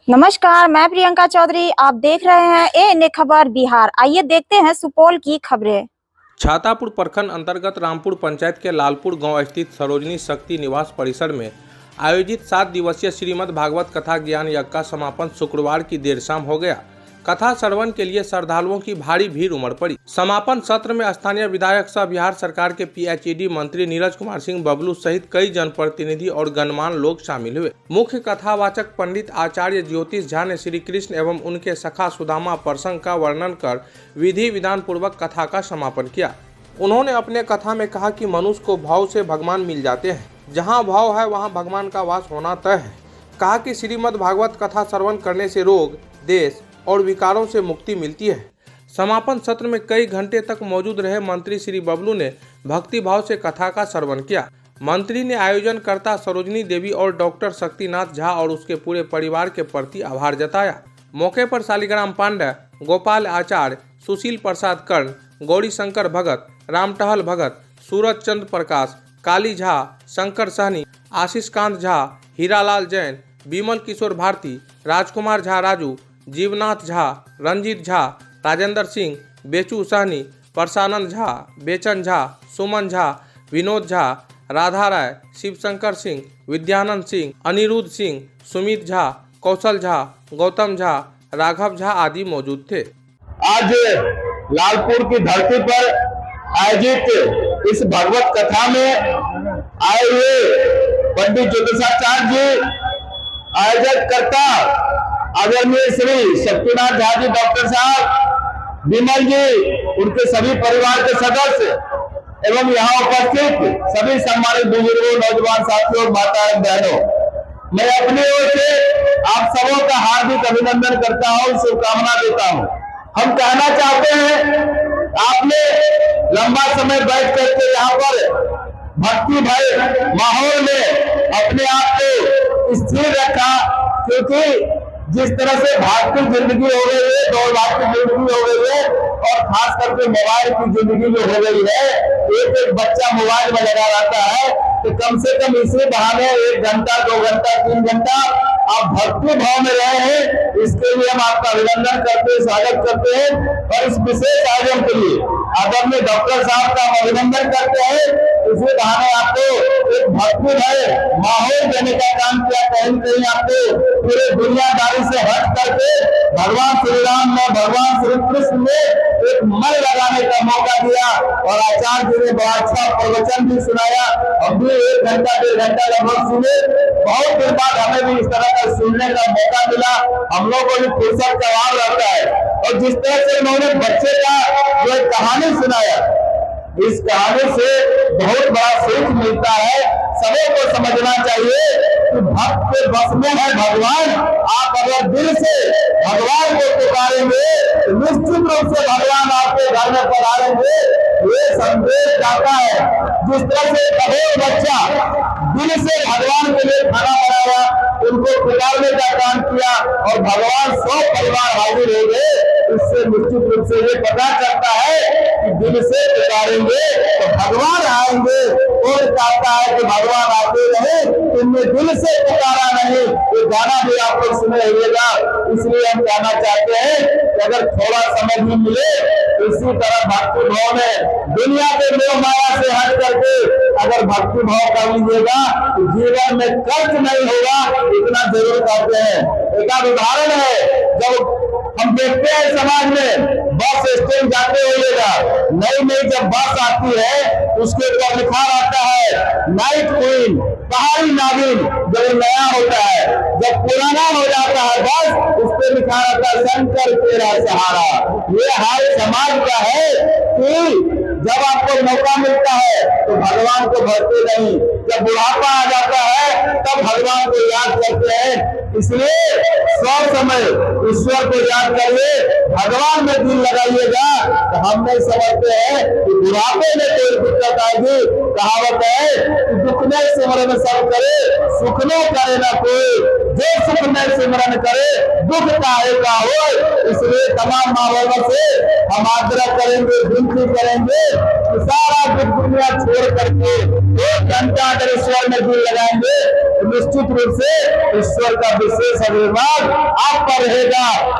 नमस्कार, मैं प्रियंका चौधरी। आप देख रहे हैं ए खबर बिहार। आइए देखते हैं सुपौल की खबरें। छातापुर प्रखंड अंतर्गत रामपुर पंचायत के लालपुर गांव स्थित सरोजनी शक्ति निवास परिसर में आयोजित 7 दिवसीय श्रीमद् भागवत कथा ज्ञान यज्ञ का समापन शुक्रवार की देर शाम हो गया। कथा श्रवण के लिए श्रद्धालुओं की भारी भीड़ उमड़ पड़ी। समापन सत्र में स्थानीय विधायक सह बिहार सरकार के पीएचईडी मंत्री नीरज कुमार सिंह बबलू सहित कई जनप्रतिनिधि और गणमान्य लोग शामिल हुए। मुख्य कथावाचक पंडित आचार्य ज्योतिष झा ने श्री कृष्ण एवं उनके सखा सुदामा प्रसंग का वर्णन कर विधि विधान पूर्वक कथा का समापन किया। उन्होंने अपने कथा में कहा कि मनुष्य को भाव से भगवान मिल जाते हैं, जहाँ भाव है वहाँ भगवान का वास होना तय है। कहा कि श्रीमद् भागवत कथा श्रवण करने से रोग, देश और विकारों से मुक्ति मिलती है। समापन सत्र में कई घंटे तक मौजूद रहे मंत्री श्री बबलू ने भक्ति भाव से कथा का श्रवण किया। मंत्री ने आयोजनकर्ता सरोजनी देवी और डॉक्टर शक्तिनाथ झा और उसके पूरे परिवार के प्रति आभार जताया। मौके पर शालिग्राम पांडे, गोपाल आचार्य, सुशील प्रसाद कर्ण, गौरी शंकर भगत, रामटहल भगत, सूरज चंद्र प्रकाश, काली झा, शंकर सहनी, आशीष कांत झा, हीरालाल जैन, विमल किशोर भारती, राजकुमार झा राजू, जीवनाथ झा, रंजीत झा, राजेंद्र सिंह, बेचू सहनी, प्रसानंद झा, बेचन झा, सुमन झा, विनोद झा, राधा राय, शिवशंकर सिंह, विद्यानंद सिंह, अनिरुद्ध सिंह, सुमित झा, कौशल झा, गौतम झा, राघव झा आदि मौजूद थे। आज लालपुर की धरती पर आयोजित इस भगवत कथा में आए हुए पंडित ज्योतिषाचार्य जी, आयोजक करता आदरणीय श्री शक्तिनाथ झा जी, डॉक्टर साहब, विमल जी, उनके सभी परिवार के सदस्य एवं यहाँ उपस्थित सभी सम्मानित बुजुर्गों, नौजवान साथियों, माताएं, बहनों, मैं अपनी ओर से आप सबों का हार्दिक अभिनंदन करता हूँ, शुभकामना देता हूँ। हम कहना चाहते हैं, आपने लंबा समय बैठ करके यहाँ पर भक्ति भय माहौल में अपने आप को स्थिर रखा, क्योंकि जिस तरह से भागती जिंदगी हो गई है, दौड़ भागती जिंदगी हो गई है, और खास करके मोबाइल की जिंदगी जो हो गई है, एक बच्चा मोबाइल में लगा रहता है, तो कम से कम इसी बहाने 1 घंटा, 2 घंटा, 3 घंटा आप भक्ति भाव में रहे हैं। इसके लिए हम आपका अभिनंदन करते हैं, स्वागत करते हैं। और इस विशेष आयोजन के लिए आदरणीय डॉक्टर साहब का हम अभिनंदन करते हैं। इसी बहाने आपको एक भक्ति भय माहौल देने का काम किया। कहीं कहीं आपको पूरे दुनियादारी से हट करके भगवान श्री राम ने, भगवान श्री कृष्ण ने एक मन लगाने का मौका दिया, और आचार्य जी ने बड़ा अच्छा प्रवचन भी सुनाया। हम भी 1 घंटा, 1.5 घंटा लगभग सुने। बहुत दिन बाद हमें भी इस तरह का सुनने का मौका मिला। हम लोग को भी फुर्सत का अभाव रहता है, और जिस तरह से उन्होंने बच्चे का जो एक कहानी सुनाया, इस कहानी से बहुत बड़ा सीख मिलता है। सभी को समझना चाहिए कि भक्त के बस में है भगवान। आप अगर दिल से भगवान को पुकारेंगे, निश्चित रूप से भगवान आपके घर में पधारेंगे। ये संदेश जाता है। जिस तरह से कठोर बच्चा दिल से भगवान के लिए खाना बनाया, उनको पुकारने का काम किया, और भगवान 100 परिवार हाजिर हो गए। इससे निश्चित रूप से ये पता चलता है कि दिल से पुकारेंगे तो भगवान आएंगे। और चाहता है कि भगवान आते रहे, तुमने दिल से पुकारा नहीं। ये गाना भी आप लोग सुने होगा। इसलिए हम कहना चाहते हैं कि अगर थोड़ा समय भी मिले, इसी तरह भक्ति भाव में दुनिया के मोह माया से हट करके अगर भक्ति भाव कर लीजिएगा तो जीवन में कष्ट नहीं होगा। इतना जरूर कहते हैं। एक उदाहरण है, जब हम देखते हैं समाज में बस स्टैंड जाते होइएगा, नई नई जब बस आती है उसके ऊपर लिखा रहता है नाइट क्वीन, पहाड़ी नागिन। जब नया होता है, जब पुराना हो जाता है बस, उस पर लिखा रहता है शंकर तेरा सहारा। ये हाल समाज का है कि जब आपको मौका मिलता है तो भगवान को भरते नहीं, जब बुढ़ापा आ जाता है तब भगवान को याद करते हैं। इसलिए सब समय ईश्वर को याद करिए, भगवान में दिल लगाइएगा। तो हम नहीं समझते हैं कि बुढ़ापे में कोई दिक्कत आएगी। कहावत है कि दुख में सिमरन सब करे, सुख में करे ना कोई। जो सुख में सिमरन करे, दुख काहे का हो। इसलिए तमाम माँ बापों से हम आग्रह करेंगे, विनती करेंगे कि सारा दुख दुनिया छोड़ करके 1 घंटा अगर ईश्वर में दिल लगाएंगे निश्चित रूप से ईश्वर का विशेष आशीर्वाद आप पर रहेगा।